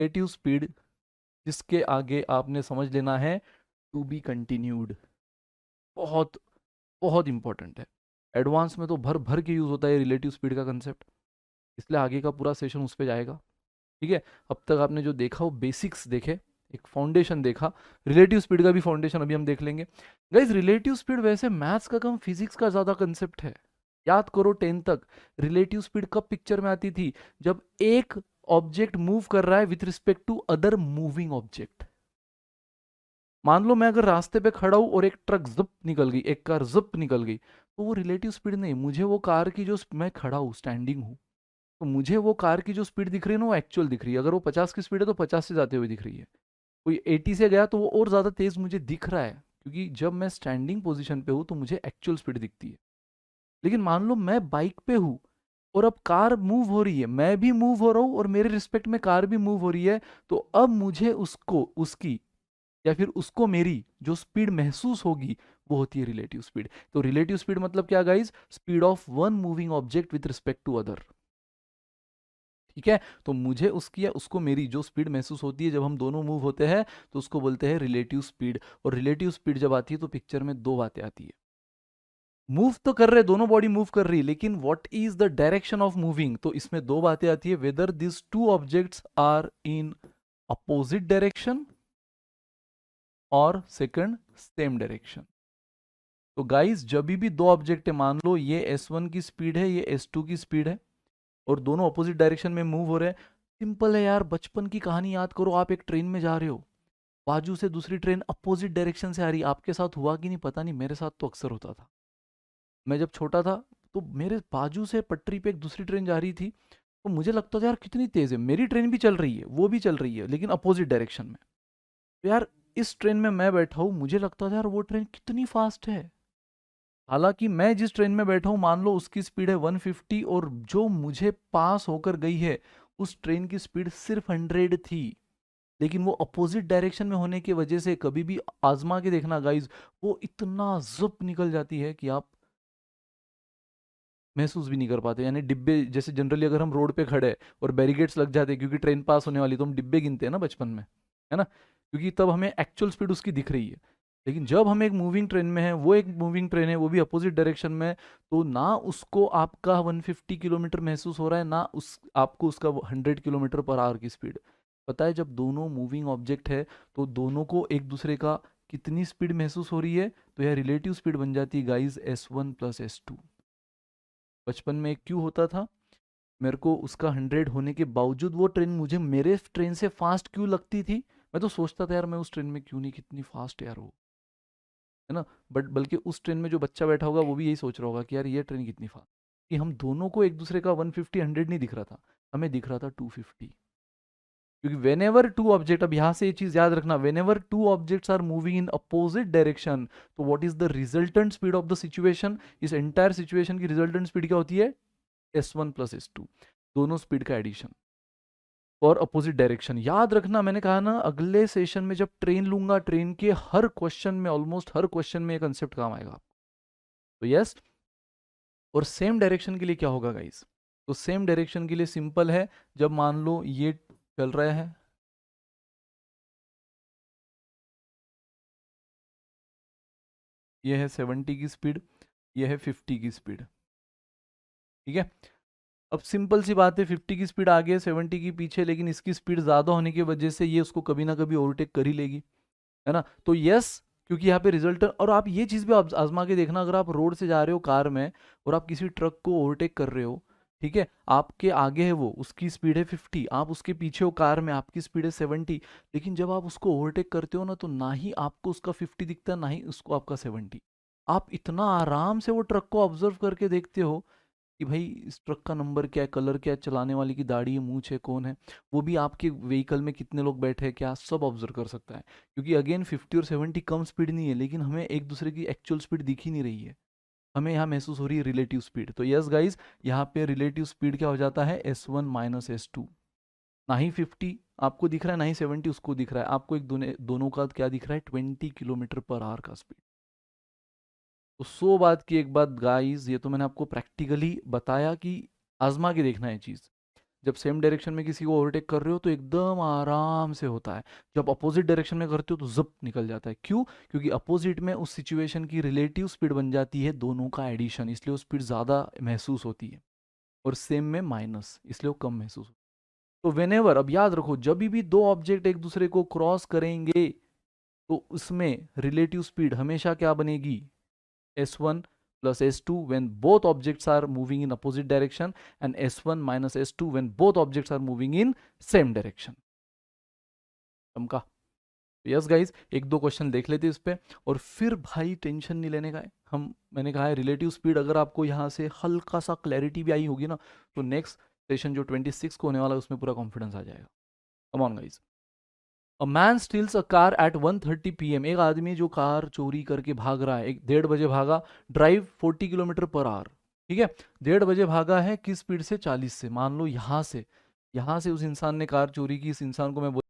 Relative speed जिसके आगे आपने समझ लेना है टू बी कंटिन्यूड। बहुत बहुत इंपॉर्टेंट है। एडवांस में तो भर भर के यूज होता है रिलेटिव स्पीड का कंसेप्ट, इसलिए आगे का पूरा सेशन उस पर जाएगा। ठीक है, अब तक आपने जो देखा वो बेसिक्स देखे, एक फाउंडेशन देखा। रिलेटिव स्पीड का भी फाउंडेशन अभी हम देख लेंगे। गाइस रिलेटिव स्पीड वैसे मैथ्स का कम फिजिक्स का ज्यादा कंसेप्ट है। याद करो 10 तक रिलेटिव स्पीड कब पिक्चर में आती थी, जब एक ऑब्जेक्ट मूव कर रहा है with respect to other moving object. मान लो मैं अगर रास्ते पे खड़ा हूं और एक ट्रक जिप निकल गई, एक कार जिप निकल गई, तो वो रिलेटिव स्पीड नहीं, मुझे वो कार की जो मैं खड़ा हूँ स्टैंडिंग हूँ, तो मुझे वो कार की जो स्पीड दिख रही है ना वो एक्चुअल दिख रही है। अगर वो 50 की स्पीड है तो 50 से जाते हुए दिख रही है। कोई 80 से गया तो वो और ज़्यादा तेज़ मुझे दिख रहा है, क्योंकि जब मैं स्टैंडिंग पोजीशन पे हूँ तो मुझे एक्चुअल स्पीड दिखती है। लेकिन मान लो मैं बाइक पे हूँ और अब कार मूव हो रही है, मैं भी मूव हो रहा हूँ और मेरे रिस्पेक्ट में कार भी मूव हो रही है, तो अब मुझे उसको उसकी या फिर उसको मेरी जो स्पीड महसूस होगी वो होती है रिलेटिव स्पीड। तो रिलेटिव स्पीड मतलब क्या guys, speed of one moving object with respect to other. ठीक है, तो मुझे उसकी या उसको मेरी जो स्पीड महसूस होती है जब हम दोनों मूव होते हैं तो उसको बोलते हैं रिलेटिव स्पीड। और रिलेटिव स्पीड जब आती है तो पिक्चर में दो बातें आती है। मूव तो कर रहे, दोनों बॉडी मूव कर रही है, लेकिन what is the direction of moving, तो इसमें दो बातें आती है, whether this two objects are in opposite direction और सेकंड सेम डायरेक्शन। तो गाइस जब भी दो ऑब्जेक्ट है, मान लो ये S1 की स्पीड है, ये S2 की स्पीड है, और दोनों अपोजिट डायरेक्शन में मूव हो रहे हैं। सिंपल है यार, बचपन की कहानी याद करो, आप एक ट्रेन में जा रहे हो, बाजू से दूसरी ट्रेन अपोजिट डायरेक्शन से आ रही, आपके साथ हुआ कि नहीं पता नहीं, मेरे साथ तो अक्सर होता था। मैं जब छोटा था तो मेरे बाजू से पटरी पे एक दूसरी ट्रेन जा रही थी, तो मुझे लगता था यार कितनी तेज है, मेरी ट्रेन भी चल रही है वो भी चल रही है लेकिन अपोजिट डायरेक्शन में। तो यार इस ट्रेन में मैं बैठा हूँ, मुझे लगता था यार वो ट्रेन कितनी फास्ट है, हालांकि मैं जिस ट्रेन में बैठा हूँ मान लो उसकी स्पीड है 150 और जो मुझे पास होकर गई है उस ट्रेन की स्पीड सिर्फ 100 थी। लेकिन वो अपोजिट डायरेक्शन में होने की वजह से, कभी भी आजमा के देखना गाइज, वो इतना जुप निकल जाती है कि आप महसूस भी नहीं कर पाते। यानी डिब्बे जैसे जनरली अगर हम रोड पे खड़े हैं और बैरिकेड्स लग जाते हैं क्योंकि ट्रेन पास होने वाली, तो हम डिब्बे गिनते हैं ना बचपन में, है ना, क्योंकि तब हमें एक्चुअल स्पीड उसकी दिख रही है। लेकिन जब हम एक मूविंग ट्रेन में हैं, वो एक मूविंग ट्रेन है वो भी अपोजिट डायरेक्शन में, तो ना उसको आपका 150 किलोमीटर महसूस हो रहा है, ना उस आपको उसका 100 किलोमीटर पर आवर की स्पीड। पता है जब दोनों मूविंग ऑब्जेक्ट है तो दोनों को एक दूसरे का कितनी स्पीड महसूस हो रही है, तो यह रिलेटिव स्पीड बन जाती है गाइज S1 + S2। बचपन में एक क्यों होता था, मेरे को उसका 100 होने के बावजूद वो ट्रेन मुझे मेरे ट्रेन से फास्ट क्यों लगती थी, मैं तो सोचता था यार मैं उस ट्रेन में क्यों नहीं, कितनी फास्ट है यार वो, है ना। बट बल्कि उस ट्रेन में जो बच्चा बैठा होगा वो भी यही सोच रहा होगा कि यार ये ट्रेन कितनी फास्ट, कि हम दोनों को एक दूसरे का 150 100 नहीं दिख रहा था, हमें दिख रहा था 250। क्योंकि वेन एवर टू ऑब्जेक्ट, अब यहाँ से ये चीज याद रखना, whenever two objects are moving in opposite direction, तो what is the resultant speed of the situation, इस एंटायर सिचुएशन की रिजल्टेंट स्पीड क्या होती है, S1 + S2, दोनों स्पीड का एडिशन और अपोजिट डायरेक्शन। याद रखना मैंने कहा ना, अगले सेशन में जब ट्रेन लूंगा, ट्रेन के हर क्वेश्चन में, ऑलमोस्ट हर क्वेश्चन में ये कंसेप्ट काम आएगा। तो यस, और सेम डायरेक्शन के लिए क्या होगा गाइस, तो सेम डायरेक्शन के लिए सिंपल है, जब मान लो ये चल रहा है, ये है 70 की स्पीड, ये है 50 की स्पीड। ठीक है, अब सिंपल सी बात है, 50 की स्पीड आगे है, 70 की पीछे, लेकिन इसकी स्पीड ज्यादा होने की वजह से ये उसको कभी ना कभी ओवरटेक कर ही लेगी, है ना। तो यस, क्योंकि यहाँ पे रिजल्ट, और आप ये चीज़ भी आजमा के देखना, अगर आप रोड से जा रहे हो कार में और आप किसी ट्रक को ओवरटेक कर रहे हो, ठीक है, आपके आगे है वो, उसकी स्पीड है 50, आप उसके पीछे हो कार में, आपकी स्पीड है 70, लेकिन जब आप उसको ओवरटेक करते हो ना, तो ना ही आपको उसका 50 दिखता है ना ही उसको आपका 70। आप इतना आराम से वो ट्रक को ऑब्जर्व करके देखते हो कि भाई इस ट्रक का नंबर क्या है, कलर क्या है, चलाने वाले की दाढ़ी है, मूंछ है, कौन है, वो भी आपके व्हीकल में कितने लोग बैठे हैं, क्या सब ऑब्जर्व कर सकता है। क्योंकि अगेन 50 और 70 कम स्पीड नहीं है, लेकिन हमें एक दूसरे की एक्चुअल स्पीड दिख ही नहीं रही है, हमें यहाँ महसूस हो रही है रिलेटिव स्पीड। तो यस गाइज, यहाँ पे रिलेटिव स्पीड क्या हो जाता है, S1 - S2। ना ही 50 आपको दिख रहा है, ना ही 70 उसको दिख रहा है, आपको एक दोनों का क्या दिख रहा है, 20 किलोमीटर पर आवर का स्पीड। तो 100 बात की एक बात गाइस, ये तो मैंने आपको प्रैक्टिकली बताया कि आजमा के देखना है चीज़। जब सेम डायरेक्शन में किसी को ओवरटेक कर रहे हो तो एकदम आराम से होता है, जब अपोजिट डायरेक्शन में करते हो तो जप निकल जाता है। क्यों? क्योंकि अपोजिट में उस सिचुएशन की रिलेटिव स्पीड बन जाती है दोनों का एडिशन, इसलिए वो स्पीड ज़्यादा महसूस होती है, और सेम में माइनस, इसलिए वो कम महसूस होती है। तो वेनेवर, अब याद रखो, जब भी दो ऑब्जेक्ट एक दूसरे को क्रॉस करेंगे तो उसमें रिलेटिव स्पीड हमेशा क्या बनेगी? s1 plus s2 when both objects are moving in opposite direction, and s1 minus s2 when both objects are moving in same direction। समका? यस गाइज, एक दो क्वेश्चन देख लेते इस पे, और फिर भाई टेंशन नहीं लेने का है। मैंने कहा है रिलेटिव स्पीड, अगर आपको यहाँ से हल्का सा क्लैरिटी भी आई होगी ना, तो नेक्स्ट सेशन जो 26 को होने वाला है उसमें पूरा कॉन्फिडेंस आ जाएगा। Come on guys. A man steals a car at 1:30 PM। एक आदमी जो कार चोरी करके भाग रहा है, 1:30 बजे भागा, ड्राइव 40 किलोमीटर पर आवर, ठीक है, 1:30 बजे भागा है, किस स्पीड से? 40 से। मान लो यहाँ से उस इंसान ने कार चोरी की, इस इंसान को मैं